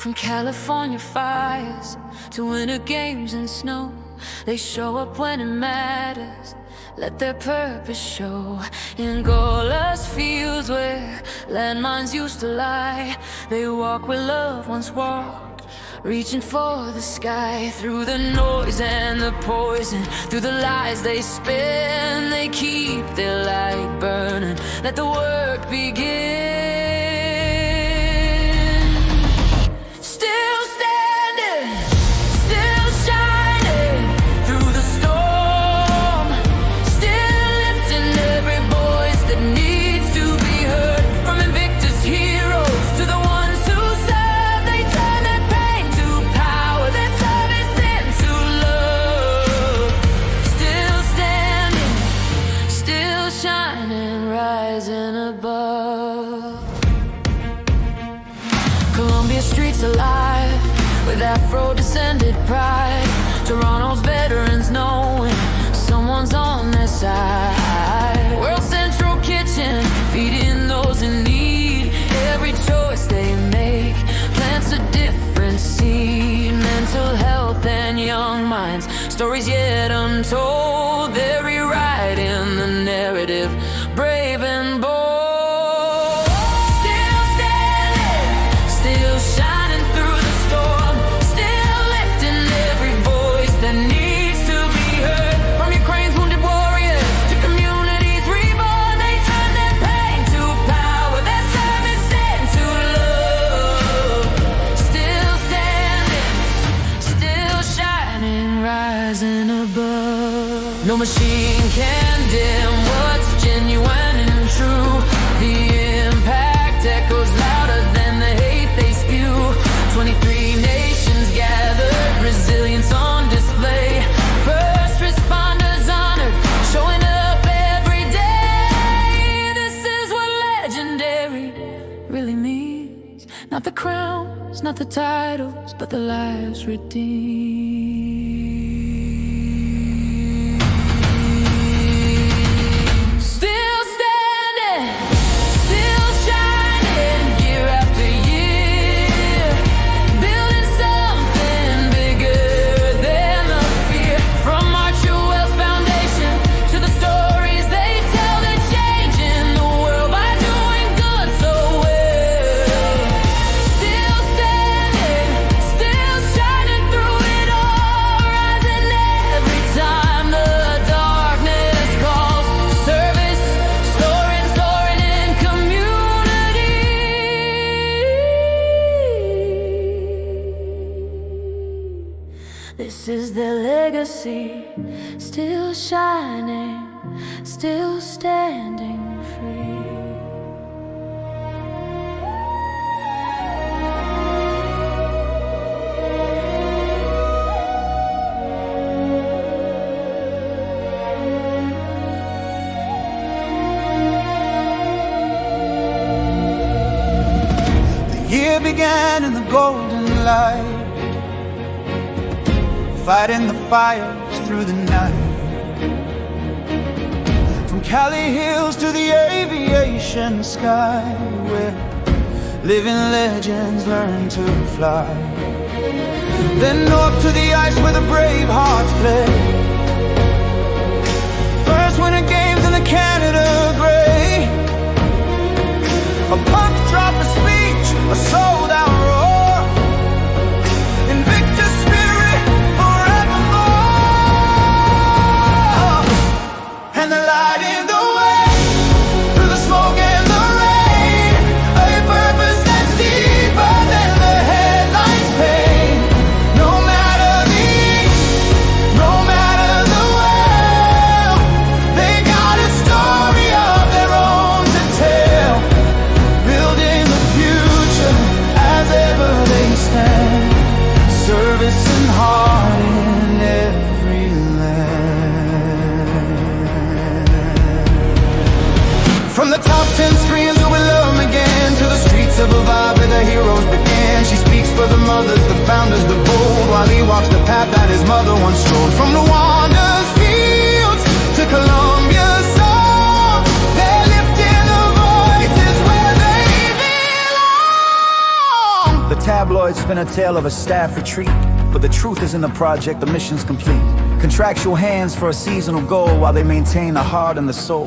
From California fires to winter games and snow, they show up when it matters, let their purpose show. In goalless fields where landmines used to lie, they walk where loved ones walked, reaching for the sky. Through the noise and the poison, through the lies they spin, they keep their light burning, let the work begin. Alive with Afro-descended pride, Toronto's veterans knowing someone's on their side. World Central Kitchen feeding those in need, every choice they make plants a different seed. Mental health and young minds, stories yet untold, they're rewriting the narrative, brave and bold. No machine can dim what's genuine and true. The impact echoes louder than the hate they spew. 23 nations gathered, resilience on display. First responders honored, showing up every day. This is what legendary really means. Not the crowns, not the titles, but the lives redeemed. This is their legacy, still shining, still standing free. The year began in the golden light, fighting the fires through the night. From Cali hills to the aviation sky, where living legends learn to fly. Then north to the ice where the brave hearts play. First winter games in the Canada grey. A puck drop, a speech, a sold out roar. Invictus spirit forevermore. And the light in the way, through the smoke and the rain. A purpose that's deeper than the headlines paint. No matter the age, no matter the well, they got a story of their own to tell. Building the future as ever they stand. Service and heart in every land. From the top 10 screens where we love Meghan, to the streets of Aviv where the heroes began. She speaks for the mothers, the founders, the bold, while he walks the path that his mother once trod. From Rwanda's fields to Colombia's song, they're lifting the voices where they belong. The Tabloids spin a tale of a staff retreat, but the truth is in the project, the mission's complete. Contractual hands for a seasonal goal while they maintain the heart and the soul.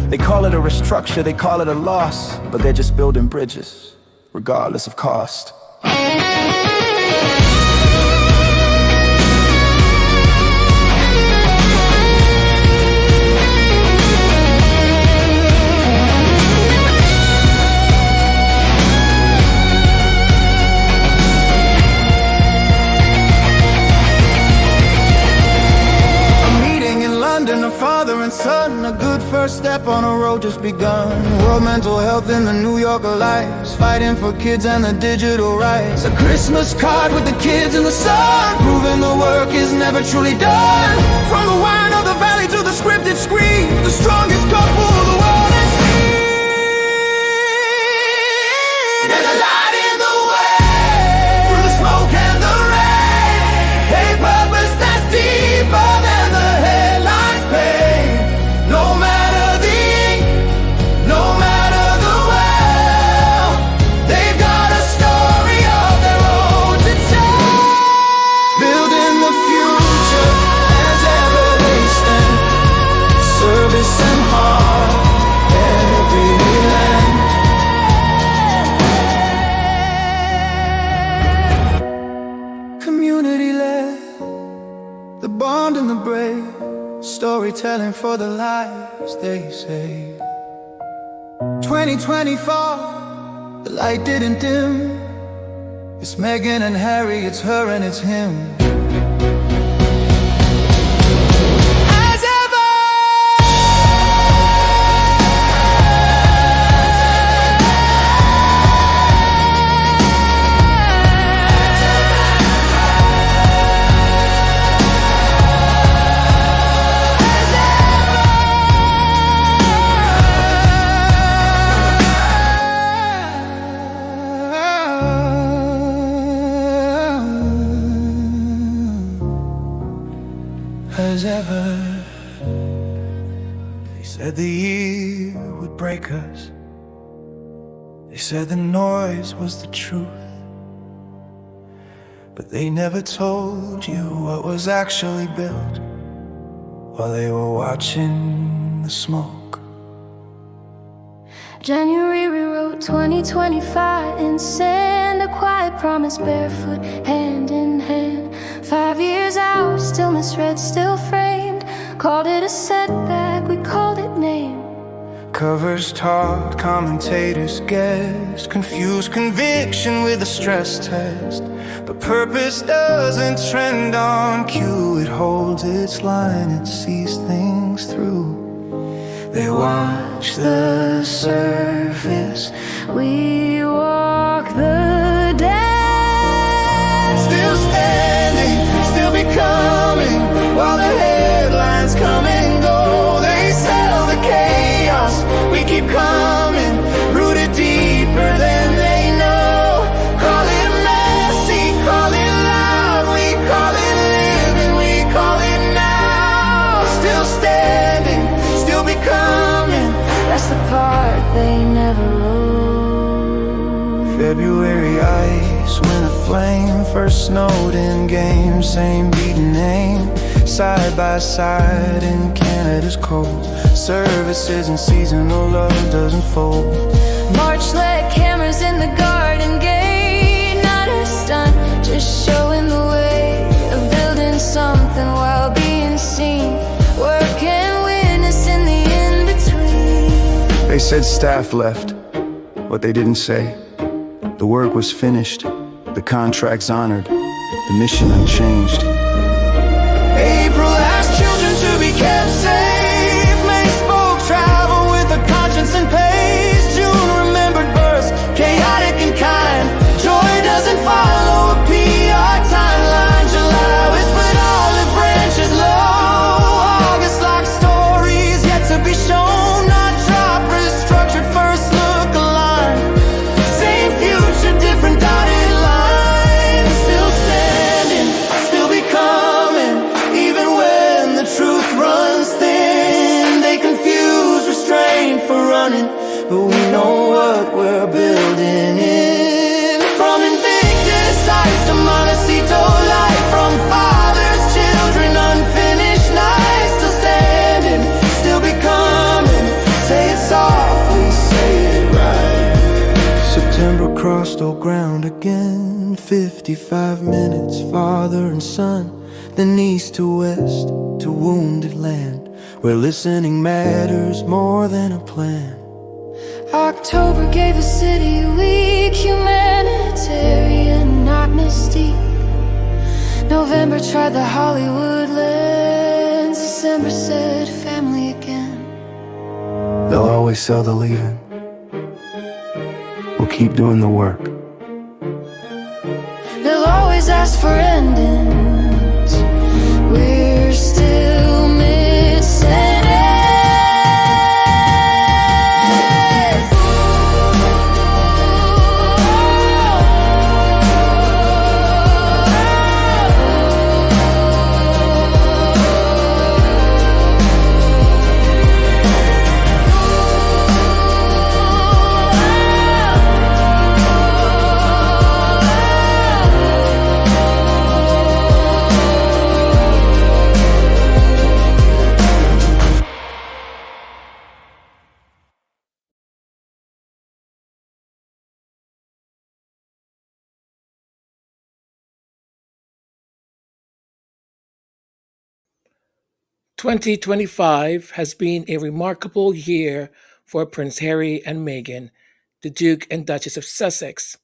They call it a restructure, they call it a loss, but they're just building bridges, regardless of cost. A father and son, a good first step on a road just begun. World mental health in the New York Alliance, fighting for kids and the digital rights. A Christmas card with the kids in the sun, proving the work is never truly done. From the wine of the valley to the scripted screen, the strongest couple the world has seen. There's a light in the way, through the smoke and the rain, a purpose that's deeper than the headlines paint. No matter the ink, no matter the well, they've got a story of their own to tell. Building the future as ever they stand, service and heart, every land. Community led, the bond and the brave, storytelling for the lives they save. 2024, the light didn't dim. It's Meghan and Harry, it's her and it's him. As ever. As ever. They said the year would break us. They said the noise was the truth, but they never told you what was actually built while they were watching the smoke. January rewrote 2025 in sand, a quiet promise barefoot, hand in hand. 5 years out, still misread, still framed. Called it a setback, we called it named. Covers taught, commentators guessed, confused conviction with a stress test. But purpose doesn't trend on cue, it holds its line, it sees things through. They watch the surface, we walk the dance. Still standing, still becoming, while the headlines come and go. They sell the chaos, we keep coming, rooted deeper than they know. Call it messy, call it loud, we call it living, we call it now. Still standing, still becoming, That's the part they never wrote. February ice, when a flame first snowed in game. Same beating name, side by side in Canada's cold. Services and seasonal love doesn't fold. March lit cameras in the garden gate, not a stunt, just showing the way of building something while being seen. Work and witness in the in-between. They said staff left. What they didn't say, the work was finished, the contracts honored, the mission unchanged. April asked children to be kept safe. May spoke travel with a conscience and pace. June remembered births, chaotic and kind. Joy doesn't follow a PR timeline. July whispered olive branches low. August locked stories yet to be shown, not drop restructured first look aligned. Same future, different dotted lines. Still standing, still becoming. 55 minutes, father and son, then east to west to wounded land, where listening matters more than a plan. October gave a city weak, humanitarian, not mystique. November tried the Hollywood lens. December said family again. They'll always sell the leaving. We'll keep doing the work. They'll always ask for endings. We're still missing it. "2025 has been a remarkable year for Prince Harry and Meghan, the Duke and Duchess of Sussex.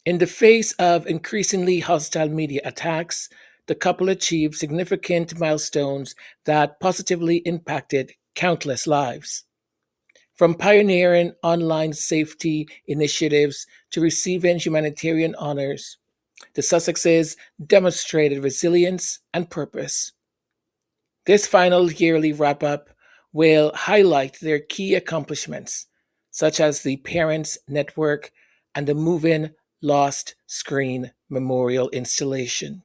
In the face of increasingly hostile media attacks, the couple achieved significant milestones that positively impacted countless lives. From pioneering online safety initiatives to receiving humanitarian honors, the Sussexes demonstrated resilience and purpose. This final yearly wrap up will highlight their key accomplishments, such as the Parents Network and the Moving Lost Screen Memorial installation,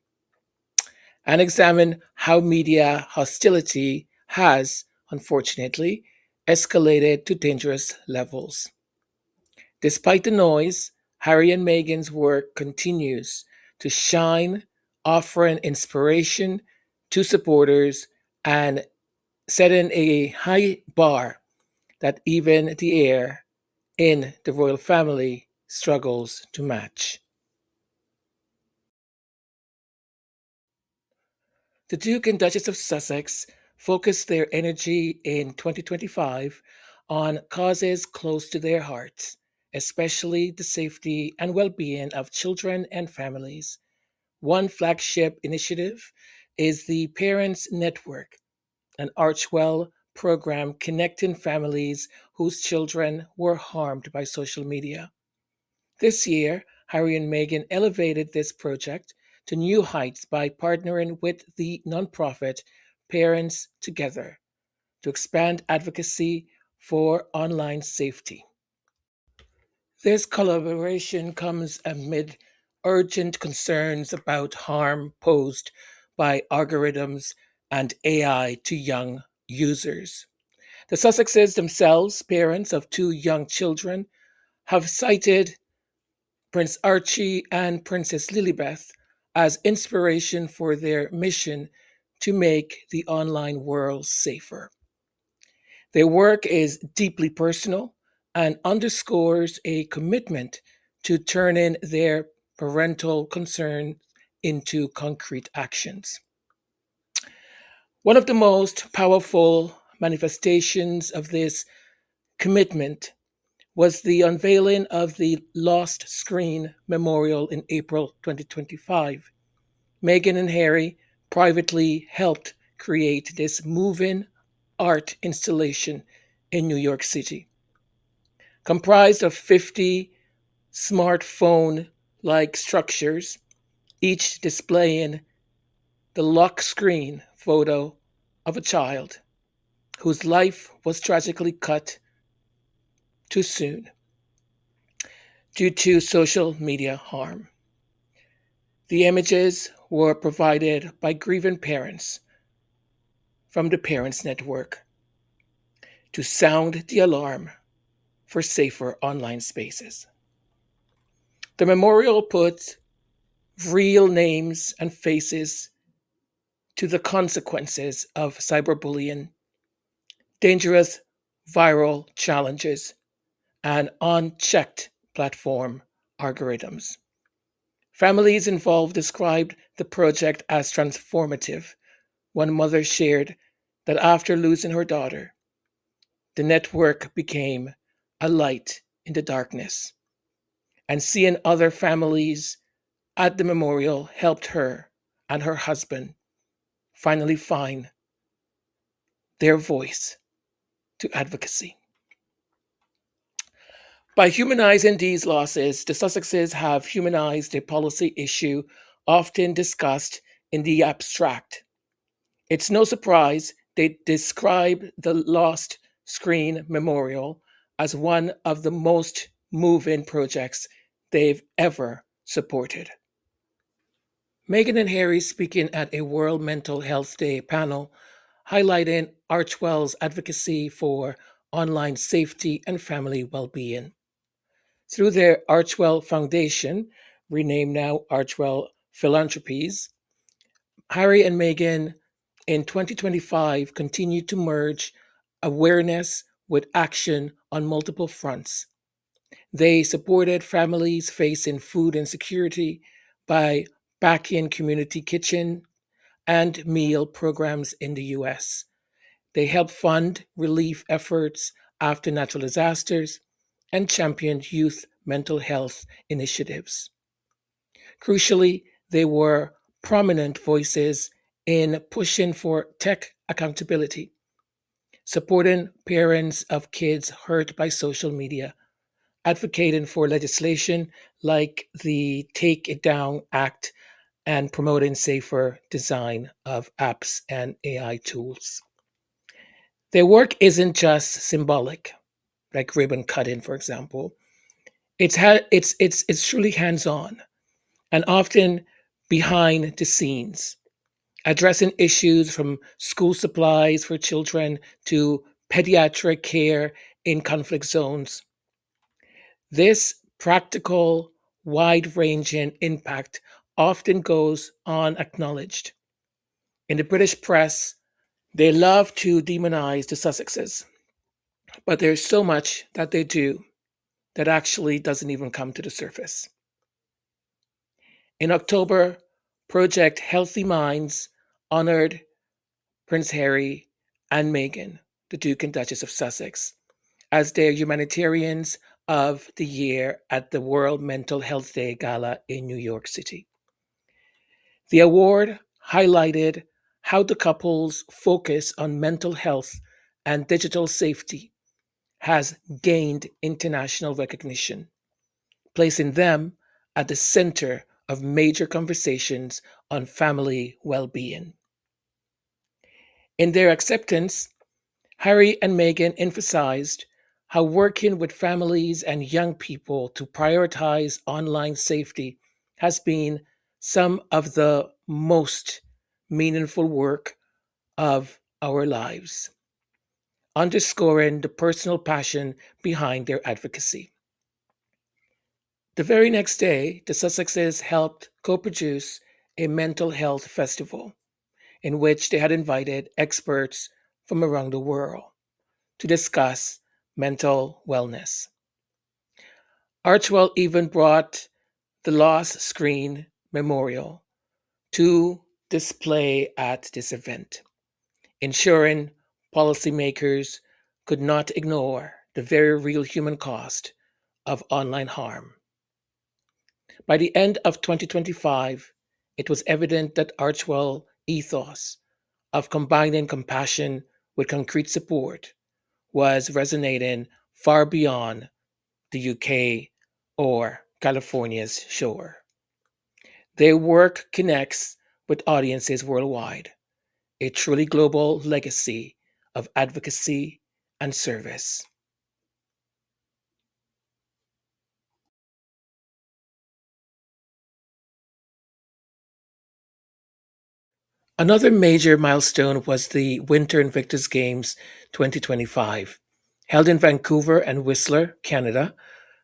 and examine how media hostility has, unfortunately, escalated to dangerous levels. Despite the noise, Harry and Meghan's work continues to shine, offering inspiration to supporters and setting a high bar that even the heir in the royal family struggles to match. The Duke and Duchess of Sussex focused their energy in 2025 on causes close to their hearts, especially the safety and well being of children and families. One flagship initiative is the Parents Network, an Archewell program connecting families whose children were harmed by social media. This year, Harry and Meghan elevated this project to new heights by partnering with the nonprofit Parents Together to expand advocacy for online safety. This collaboration comes amid urgent concerns about harm posed by algorithms and AI to young users. The Sussexes themselves, parents of two young children, have cited Prince Archie and Princess Lilibeth as inspiration for their mission to make the online world safer. Their work is deeply personal and underscores a commitment to turning their parental concern into concrete actions. One of the most powerful manifestations of this commitment was the unveiling of the Lost Screen Memorial in April 2025. Meghan and Harry privately helped create this moving art installation in New York City. Comprised of 50 smartphone like structures, each displaying the lock screen photo of a child whose life was tragically cut too soon due to social media harm. The images were provided by grieving parents from the Parents Network to sound the alarm for safer online spaces. The memorial put real names and faces to the consequences of cyberbullying, dangerous viral challenges, and unchecked platform algorithms. Families involved described the project as transformative. One mother shared that after losing her daughter, the network became a light in the darkness, and seeing other families at the memorial helped her and her husband finally find their voice to advocacy. By humanizing these losses, the Sussexes have humanized a policy issue often discussed in the abstract. It's no surprise they describe the Lost Screen Memorial as one of the most moving projects they've ever supported. Meghan and Harry speaking at a World Mental Health Day panel highlighting Archewell's advocacy for online safety and family well-being. Through their Archewell Foundation, renamed now Archewell Philanthropies, Harry and Meghan in 2025 continued to merge awareness with action on multiple fronts. They supported families facing food insecurity by backing community kitchen and meal programs in the US. They helped fund relief efforts after natural disasters and championed youth mental health initiatives. Crucially, they were prominent voices in pushing for tech accountability, supporting parents of kids hurt by social media, advocating for legislation like the Take It Down Act, and promoting safer design of apps and AI tools. Their work isn't just symbolic, like ribbon cutting, for example. It's truly hands-on and often behind the scenes, addressing issues from school supplies for children to pediatric care in conflict zones. This practical, wide ranging impact often goes unacknowledged. In the British press, they love to demonize the Sussexes, but there's so much that they do that actually doesn't even come to the surface. In October, Project Healthy Minds honored Prince Harry and Meghan, the Duke and Duchess of Sussex, as their Humanitarians of the Year at the World Mental Health Day Gala in New York City. The award highlighted how the couple's focus on mental health and digital safety has gained international recognition, placing them at the center of major conversations on family well being. In their acceptance, Harry and Meghan emphasized how working with families and young people to prioritize online safety has been some of the most meaningful work of our lives, underscoring the personal passion behind their advocacy. The very next day, the Sussexes helped co produce a mental health festival in which they had invited experts from around the world to discuss mental wellness. Archewell even brought the Lost Screen Memorial to display at this event, ensuring policymakers could not ignore the very real human cost of online harm. By the end of 2025, it was evident that Archewell ethos of combining compassion with concrete support was resonating far beyond the UK or California's shore. Their work connects with audiences worldwide, a truly global legacy of advocacy and service. Another major milestone was the Winter Invictus Games 2025. Held in Vancouver and Whistler, Canada,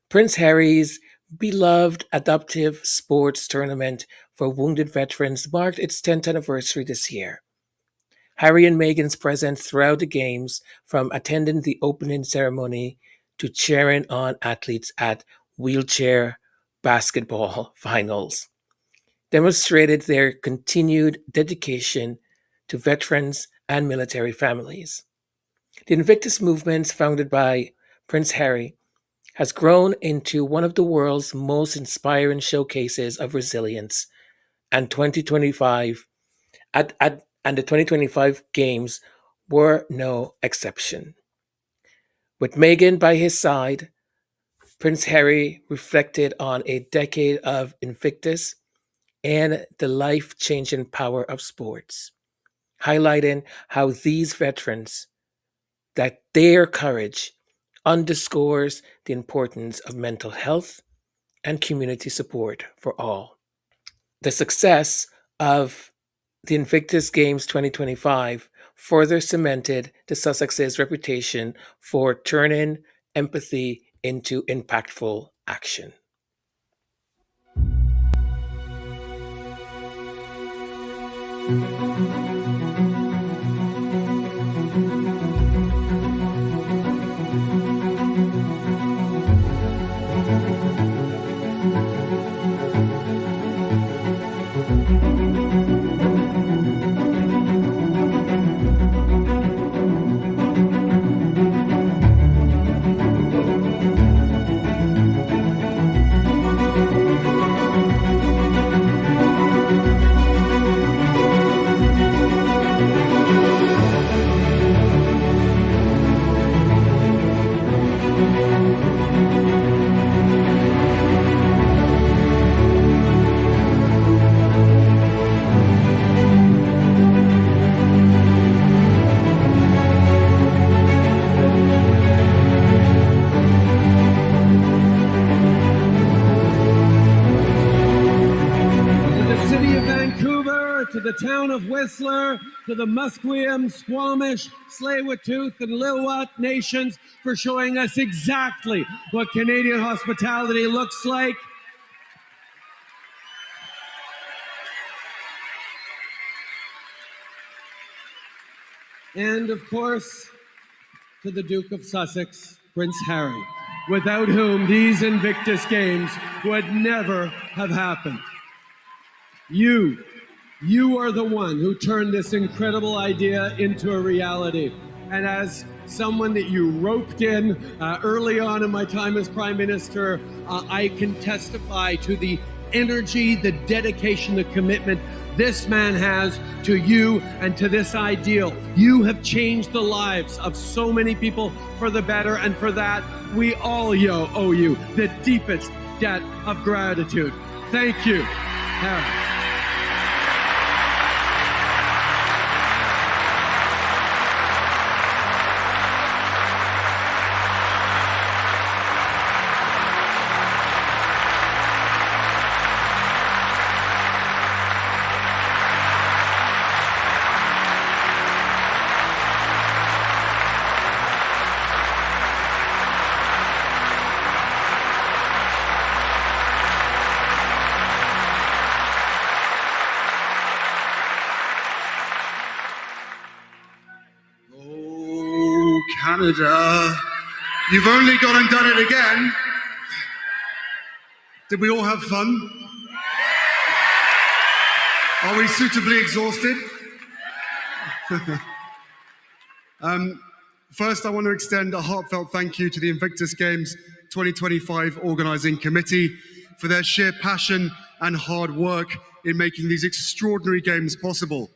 Prince Harry's beloved adaptive sports tournament for wounded veterans marked its 10th anniversary this year. Harry and Meghan's presence throughout the games, from attending the opening ceremony to cheering on athletes at wheelchair basketball finals, demonstrated their continued dedication to veterans and military families. The Invictus movement, founded by Prince Harry, has grown into one of the world's most inspiring showcases of resilience, and 2025 and the 2025 games were no exception. With Meghan by his side, Prince Harry reflected on a decade of Invictus and the life-changing power of sports, highlighting how these veterans, that their courage underscores the importance of mental health and community support for all. The success of the Invictus Games 2025 further cemented the Sussexes' reputation for turning empathy into impactful action. To the town of Whistler, to the Musqueam, Squamish, Tsleil-Waututh, and Lil'wat nations for showing us exactly what Canadian hospitality looks like. And of course, to the Duke of Sussex, Prince Harry, without whom these Invictus Games would never have happened. You are the one who turned this incredible idea into a reality. And as someone that you roped in early on in my time as Prime Minister, I can testify to the energy, the dedication, the commitment this man has to you and to this ideal. You have changed the lives of so many people for the better, and for that, we all owe you the deepest debt of gratitude. Thank you, Harry. Canada, you've only gone and done it again. Did we all have fun? Are we suitably exhausted? First, I want to extend a heartfelt thank you to the Invictus Games 2025 Organising Committee for their sheer passion and hard work in making these extraordinary games possible.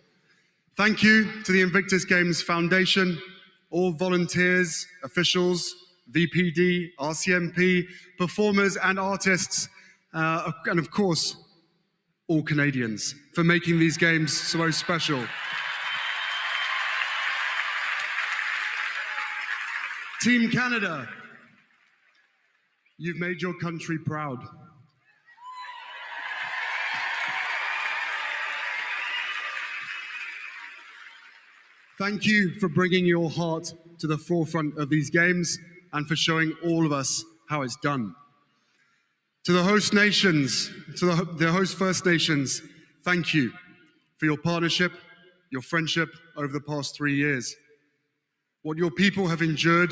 Thank you to the Invictus Games Foundation, all volunteers, officials, VPD, RCMP, performers and artists, and of course, all Canadians for making these games so special. Team Canada, you've made your country proud. Thank you for bringing your heart to the forefront of these games and for showing all of us how it's done. To the host nations, to the host First Nations, thank you for your partnership, your friendship over the past 3 years. What your people have endured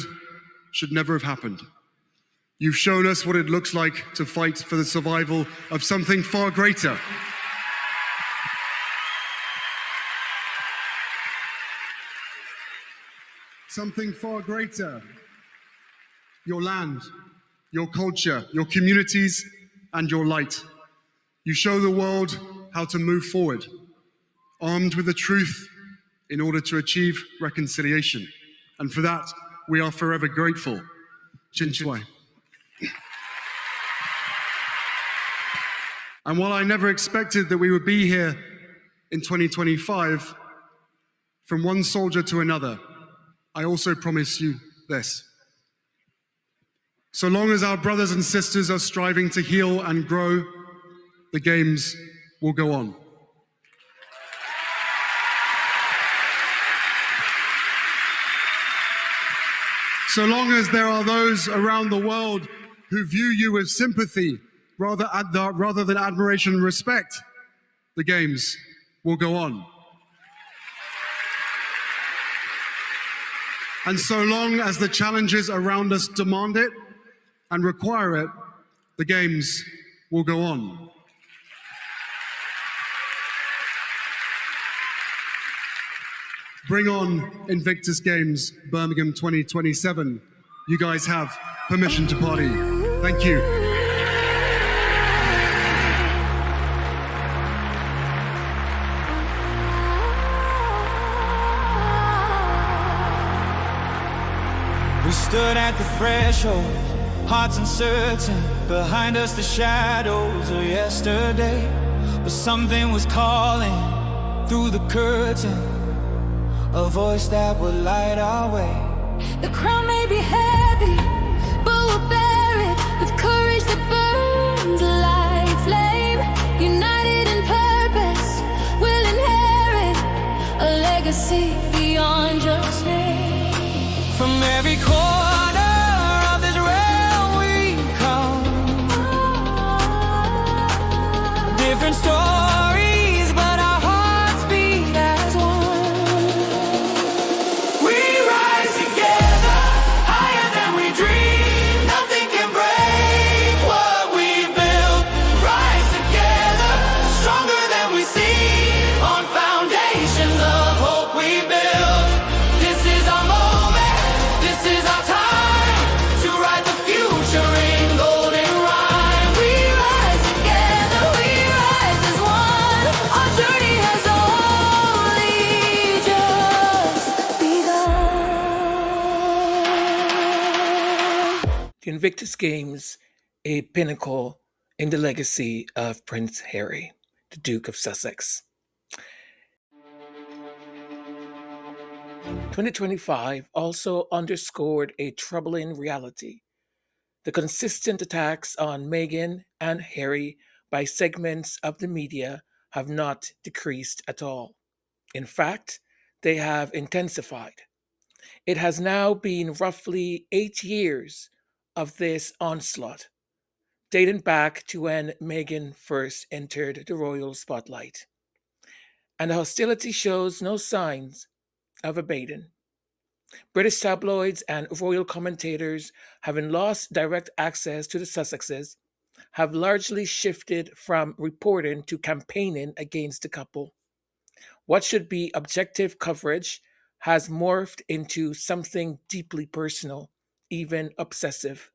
should never have happened. You've shown us what it looks like to fight for the survival of something far greater. something far greater: your land, your culture, your communities, and your light. You show the world how to move forward, armed with the truth in order to achieve reconciliation. And for that, we are forever grateful. Chin Chwai. And while I never expected that we would be here in 2025, from one soldier to another, I also promise you this. So long as our brothers and sisters are striving to heal and grow, the games will go on. So long as there are those around the world who view you with sympathy rather than admiration and respect, the games will go on. And so long as the challenges around us demand it and require it, the games will go on. Bring on Invictus Games Birmingham 2027. You guys have permission to party. Thank you. We stood at the threshold, hearts uncertain. Behind us the shadows of yesterday. But something was calling through the curtain, a voice that would light our way. The crown may be heavy, but we'll bear it with courage that burns like flame. United in purpose, we'll inherit a legacy beyond just name. From every corner of this realm we come, different stories, but our hearts beat as one. We rise together, higher than we dream. Nothing can break what we built. Rise together, stronger than we see. On foundations of hope we build. This is our moment, this is our time to write the future in golden rhyme. We rise together, we rise as one. Our journey has only just begun. The Invictus Games, a pinnacle in the legacy of Prince Harry, the Duke of Sussex. 2025 also underscored a troubling reality. The consistent attacks on Meghan and Harry by segments of the media have not decreased at all. In fact, they have intensified. It has now been roughly 8 years of this onslaught, dating back to when Meghan first entered the royal spotlight. And the hostility shows no signs of abating. British tabloids and royal commentators, having lost direct access to the Sussexes, have largely shifted from reporting to campaigning against the couple. What should be objective coverage has morphed into something deeply personal, even obsessive.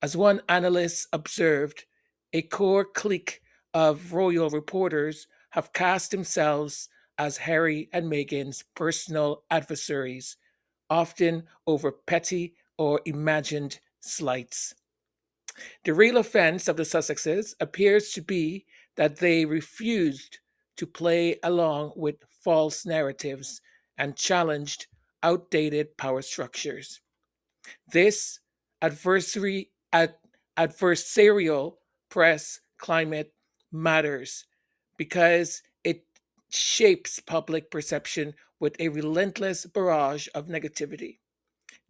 As one analyst observed, a core clique of royal reporters have cast themselves as Harry and Meghan's personal adversaries, often over petty or imagined slights. The real offense of the Sussexes appears to be that they refused to play along with false narratives and challenged outdated power structures. This adversarial press climate matters because it shapes public perception with a relentless barrage of negativity.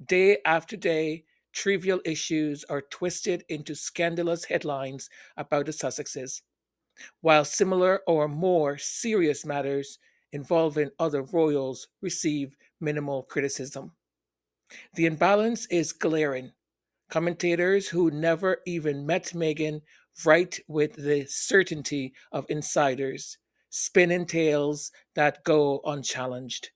Day after day, trivial issues are twisted into scandalous headlines about the Sussexes, while similar or more serious matters involving other royals receive minimal criticism. The imbalance is glaring. Commentators who never even met Meghan write with the certainty of insiders, spinning tales that go unchallenged.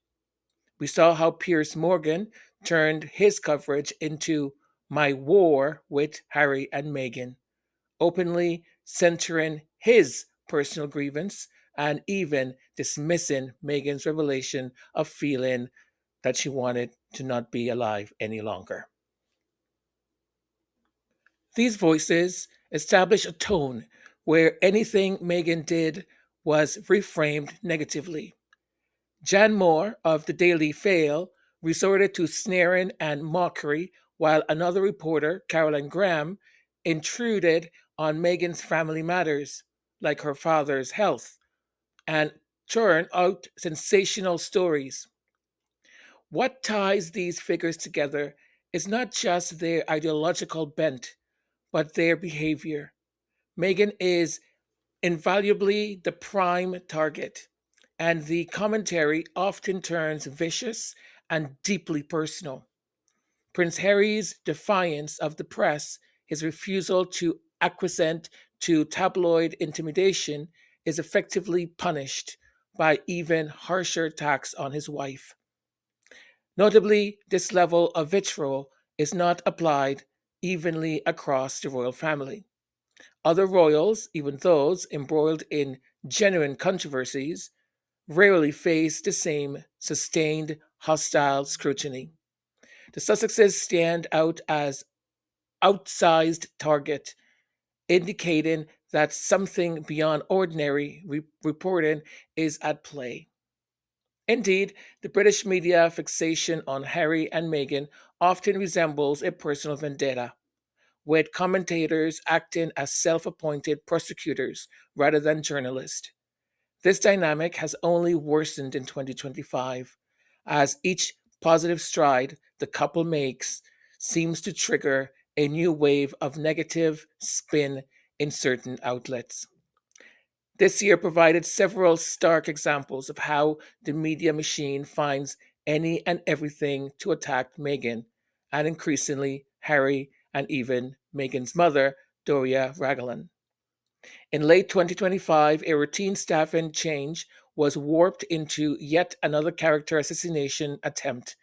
We saw how Piers Morgan, turned his coverage into My War with Harry and Meghan, openly centering his personal grievance and even dismissing Meghan's revelation of feeling that she wanted to not be alive any longer. These voices establish a tone where anything Meghan did was reframed negatively. Jan Moore of the Daily Fail resorted to sneering and mockery, while another reporter, Caroline Graham, intruded on Meghan's family matters, like her father's health, and churned out sensational stories. What ties these figures together is not just their ideological bent, but their behavior. Meghan is invaluably the prime target, and the commentary often turns vicious and deeply personal. Prince Harry's defiance of the press, his refusal to acquiesce to tabloid intimidation, is effectively punished by even harsher attacks on his wife. Notably, this level of vitriol is not applied evenly across the royal family. Other royals, even those embroiled in genuine controversies, rarely face the same sustained hostile scrutiny. The Sussexes stand out as outsized target, indicating that something beyond ordinary reporting is at play. Indeed, the British media fixation on Harry and Meghan often resembles a personal vendetta, with commentators acting as self appointed prosecutors rather than journalists. This dynamic has only worsened in 2025, as each positive stride the couple makes seems to trigger a new wave of negative spin in certain outlets. This year provided several stark examples of how the media machine finds any and everything to attack Meghan, and increasingly Harry and even Meghan's mother, Doria Ragland. In late 2025, a routine staffing change was warped into yet another character assassination attempt.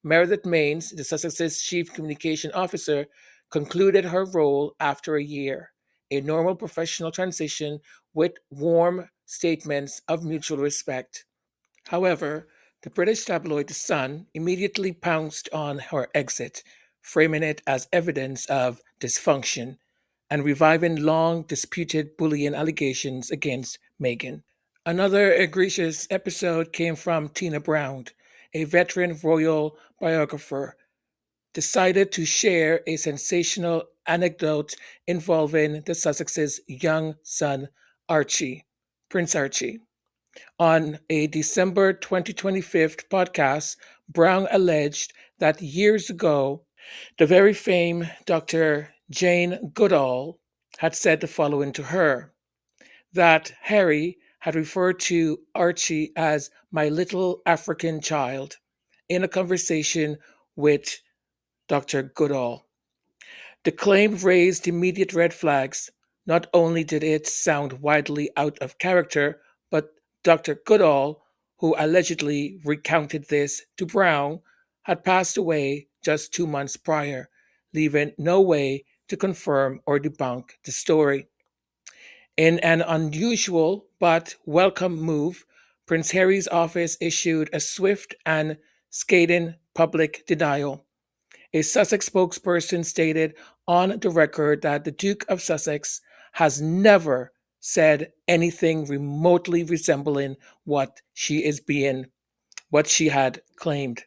Meredith Maines, the Sussex's chief communication officer, concluded her role after a year, a normal professional transition with warm statements of mutual respect. However, the British tabloid The Sun immediately pounced on her exit, framing it as evidence of dysfunction and reviving long disputed bullying allegations against Meghan. Another egregious episode came from Tina Brown, a veteran royal biographer, decided to share a sensational anecdote involving the Sussex's young son, Archie, Prince Archie. On a December 2025 podcast, Brown alleged that years ago, the very famed Dr. Jane Goodall had said the following to her, that Harry had referred to Archie as my little African child in a conversation with Dr. Goodall. The claim raised immediate red flags. Not only did it sound widely out of character, but Dr. Goodall, who allegedly recounted this to Brown, had passed away just 2 months prior, leaving no way to confirm or debunk the story. In an unusual but welcome move, Prince Harry's office issued a swift and scathing public denial. A Sussex spokesperson stated on the record that the Duke of Sussex has never said anything remotely resembling what she had claimed.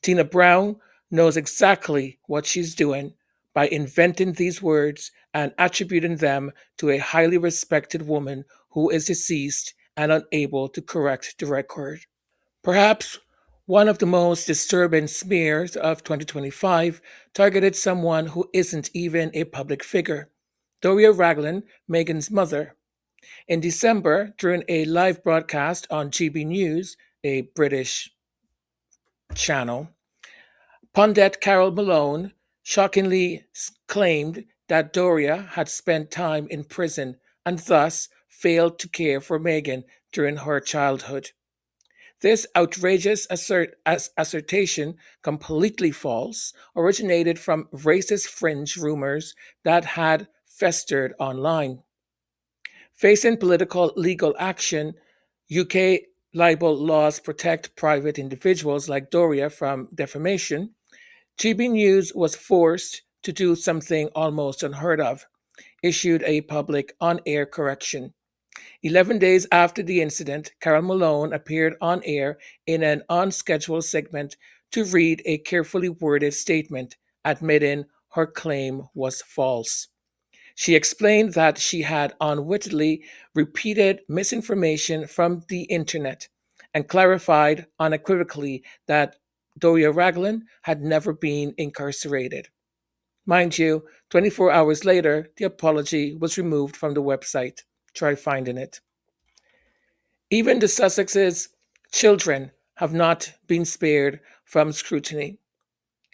Tina Brown knows exactly what she's doing by inventing these words and attributing them to a highly respected woman who is deceased and unable to correct the record. Perhaps one of the most disturbing smears of 2025 targeted someone who isn't even a public figure, Doria Ragland, Meghan's mother. In December, during a live broadcast on GB News, a British channel, pundit Carol Malone shockingly claimed that Doria had spent time in prison and thus failed to care for Meghan during her childhood. This outrageous assertion, completely false, originated from racist fringe rumors that had festered online. Facing political legal action, UK libel laws protect private individuals like Doria from defamation. GB News was forced to do something almost unheard of, issued a public on air correction. 11 days after the incident, Carol Malone appeared on air in an unscheduled segment to read a carefully worded statement admitting her claim was false. She explained that she had unwittingly repeated misinformation from the internet and clarified unequivocally that Doria Ragland had never been incarcerated. Mind you, 24 hours later, the apology was removed from the website. Try finding it. Even the Sussexes' children have not been spared from scrutiny.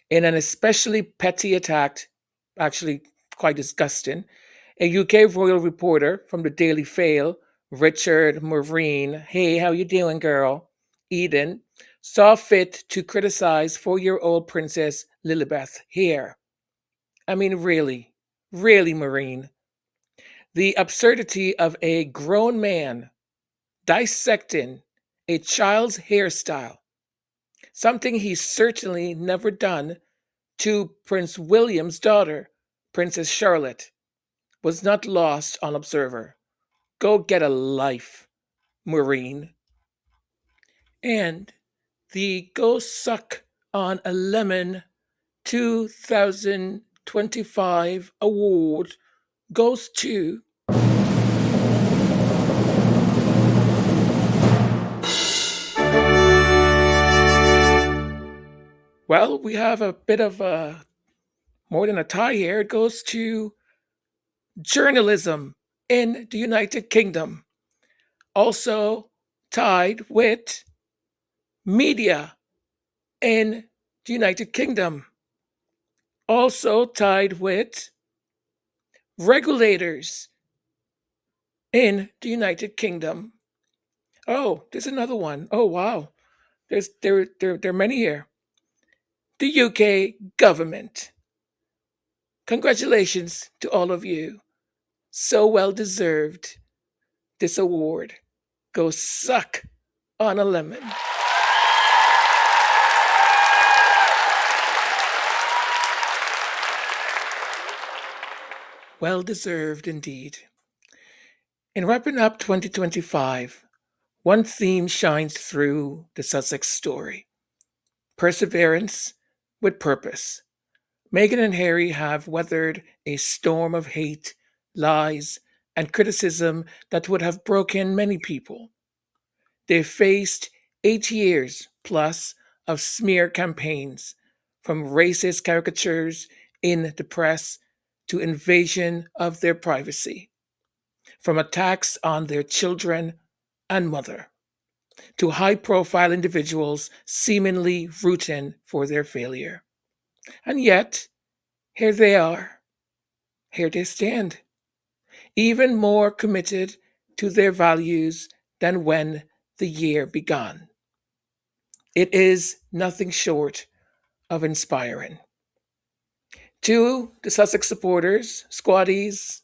In an especially petty attack, actually quite disgusting, a UK royal reporter from the Daily Fail, Richard Marine, hey, how you doing, girl? Eden, saw fit to criticize 4-year-old Princess Lilibeth here. I mean, really, really, Marine. The absurdity of a grown man dissecting a child's hairstyle, something he's certainly never done to Prince William's daughter, Princess Charlotte, was not lost on observer. Go get a life, Maureen. And the Go Suck on a Lemon 2025 award goes to well, we have a bit of a more than a tie here. It goes to journalism in the United Kingdom, also tied with media in the United Kingdom, also tied with regulators in the United Kingdom. Oh, there's another one. Oh wow. There are many here. The UK government. Congratulations to all of you. So well deserved this award. Go suck on a lemon. Well deserved indeed. In wrapping up 2025, one theme shines through the Sussex story: perseverance with purpose. Meghan and Harry have weathered a storm of hate, lies, and criticism that would have broken many people. They've faced 8 years plus of smear campaigns, from racist caricatures in the press to invasion of their privacy, from attacks on their children and mother to high profile individuals seemingly rooting for their failure. And yet, here they are, here they stand, even more committed to their values than when the year began. It is nothing short of inspiring. To the Sussex supporters, squaddies,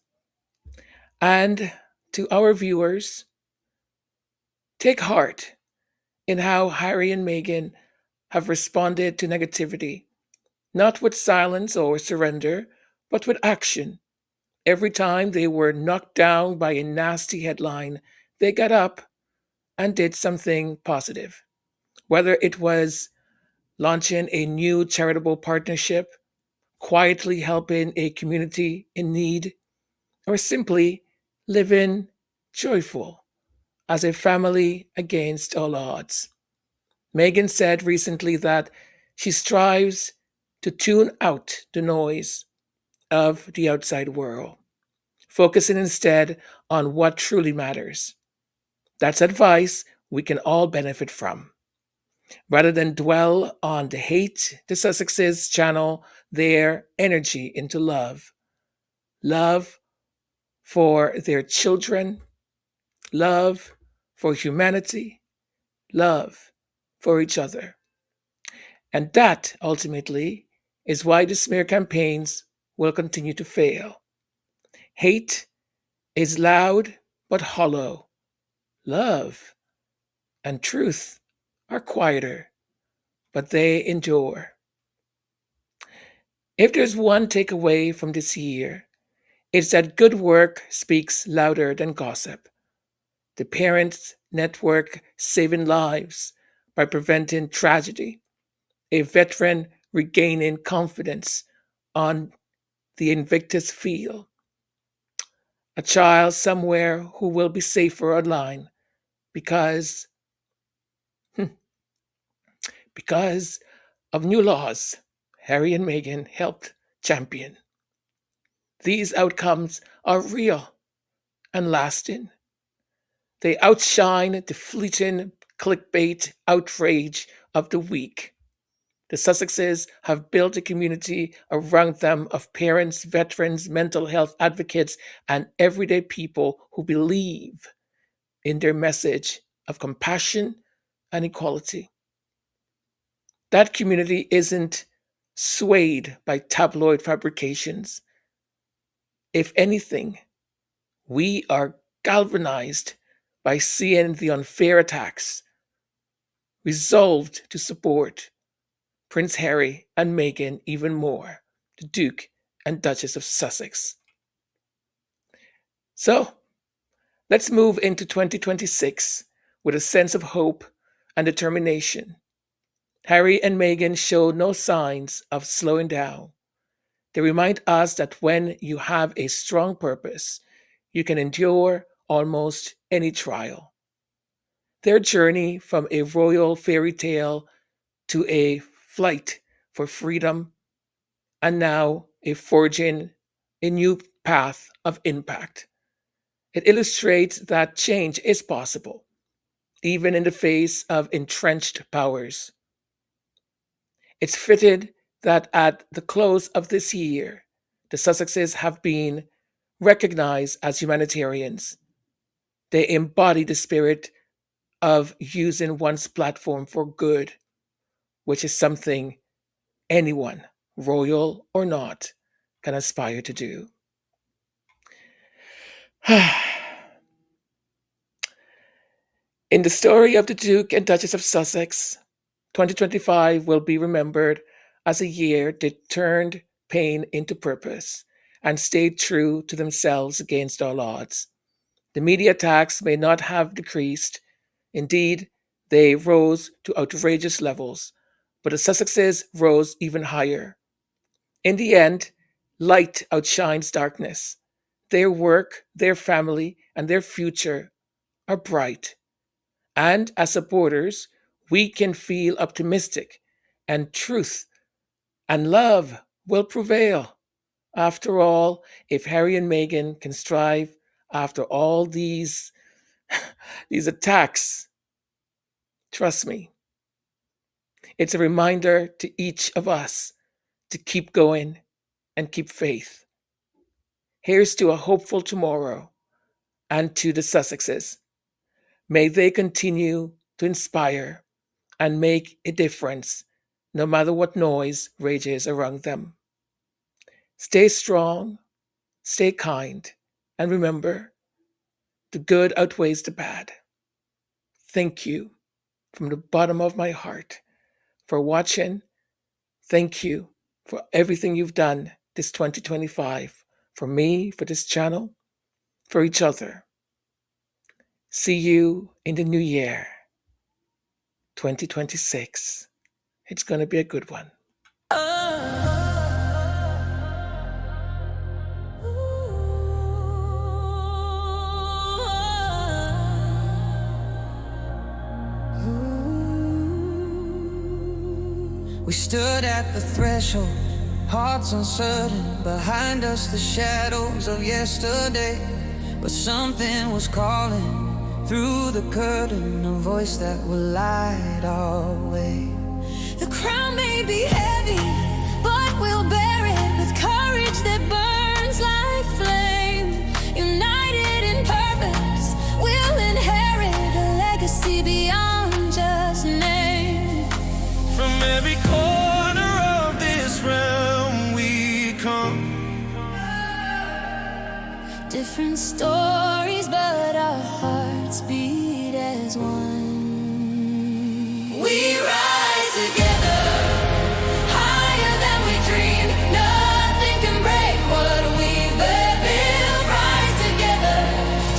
and to our viewers, take heart in how Harry and Meghan have responded to negativity, not with silence or surrender, but with action. Every time they were knocked down by a nasty headline, they got up and did something positive. Whether it was launching a new charitable partnership, quietly helping a community in need, or simply living joyful as a family against all odds. Meghan said recently that she strives to tune out the noise of the outside world, focusing instead on what truly matters. That's advice we can all benefit from. Rather than dwell on the hate, the Sussexes channel their energy into love. Love for their children, love for humanity, love for each other. And that, ultimately, is why the smear campaigns will continue to fail. Hate is loud but hollow. Love and truth are quieter, but they endure. If there's one takeaway from this year, it's that good work speaks louder than gossip. The Parents Network saving lives by preventing tragedy, a veteran regaining confidence on the Invictus field, a child somewhere who will be safer online because because of new laws Harry and Meghan helped champion. These outcomes are real and lasting. They outshine the fleeting clickbait outrage of the week. The Sussexes have built a community around them of parents, veterans, mental health advocates, and everyday people who believe in their message of compassion and equality. That community isn't swayed by tabloid fabrications. If anything, we are galvanized by seeing the unfair attacks, resolved to support Prince Harry and Meghan even more, the Duke and Duchess of Sussex. So, let's move into 2026 with a sense of hope and determination. Harry and Meghan show no signs of slowing down. They remind us that when you have a strong purpose, you can endure almost any trial. Their journey from a royal fairy tale to a flight for freedom, and now a forging a new path of impact. It illustrates that change is possible, even in the face of entrenched powers. It's fitted that at the close of this year, the Sussexes have been recognized as humanitarians. They embody the spirit of using one's platform for good, which is something anyone, royal or not, can aspire to do. In the story of the Duke and Duchess of Sussex, 2025 will be remembered as a year that turned pain into purpose and stayed true to themselves against all odds. The media attacks may not have decreased. Indeed, they rose to outrageous levels, but the Sussexes rose even higher. In the end, light outshines darkness. Their work, their family, and their future are bright. And as supporters, we can feel optimistic, and truth and love will prevail. After all, if Harry and Meghan can strive after all these attacks, trust me, it's a reminder to each of us to keep going and keep faith. Here's to a hopeful tomorrow, and to the Sussexes. May they continue to inspire and make a difference no matter what noise rages around them. Stay strong, stay kind, and remember, the good outweighs the bad. Thank you from the bottom of my heart for watching. Thank you for everything you've done this 2025 for me, for this channel, for each other. See you in the new year, 2026. It's going to be a good one. We stood at the threshold, hearts uncertain, behind us the shadows of yesterday. But something was calling through the curtain, a voice that will light our way. The crown may be heavy, but we'll bear it with courage that burns like flame. United in purpose, we'll inherit a legacy beyond just every corner of this realm we come. Different stories, but our hearts beat as one. We rise together, higher than we dreamed. Nothing can break what we've built. Rise together,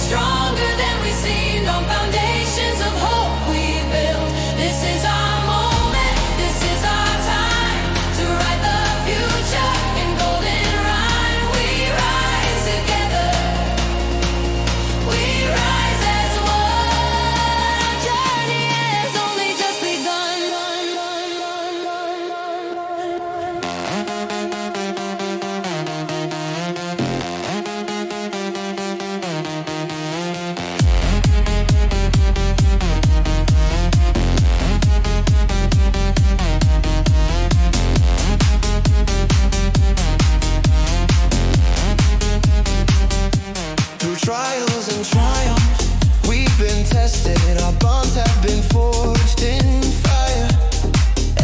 stronger than we've seen, on foundations of hope we build. This is our moment, this is our time, to write the future in golden rhyme. We rise together, we rise as one. Our journey has only just begun. Through trials and triumphs, we've been tested. Our bonds have been forged in fire.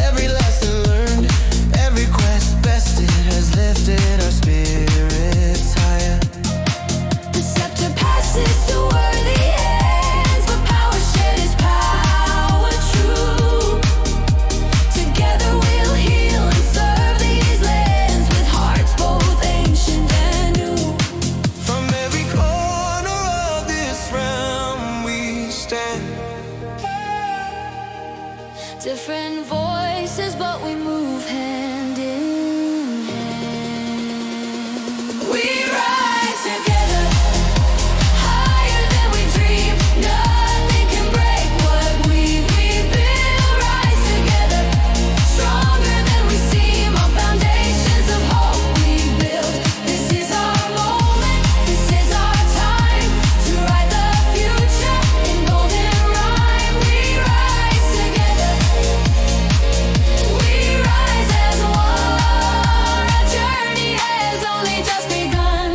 Every lesson learned, every quest bested, has lifted our spirits higher. The scepter passes to worthy hands, but power shared is power true. Together we'll heal and serve these lands, with hearts both ancient and new. From every corner of this realm we stand. Different voices, but we move hand in hand. We rise together, higher than we dreamed. Nothing can break what we build. Rise together, stronger than we seem, on foundations of hope we build. This is our moment, this is our time, to write the future in golden rhyme. We rise together, we rise as one. Our journey has only just begun.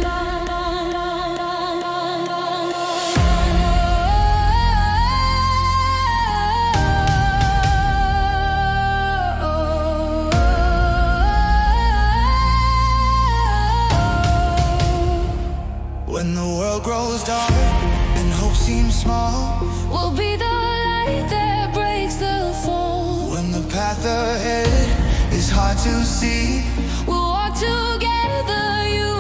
When the world grows dark and hope seems small, We'll be the light that breaks the fall. when the path ahead is hard to see, We'll walk together, you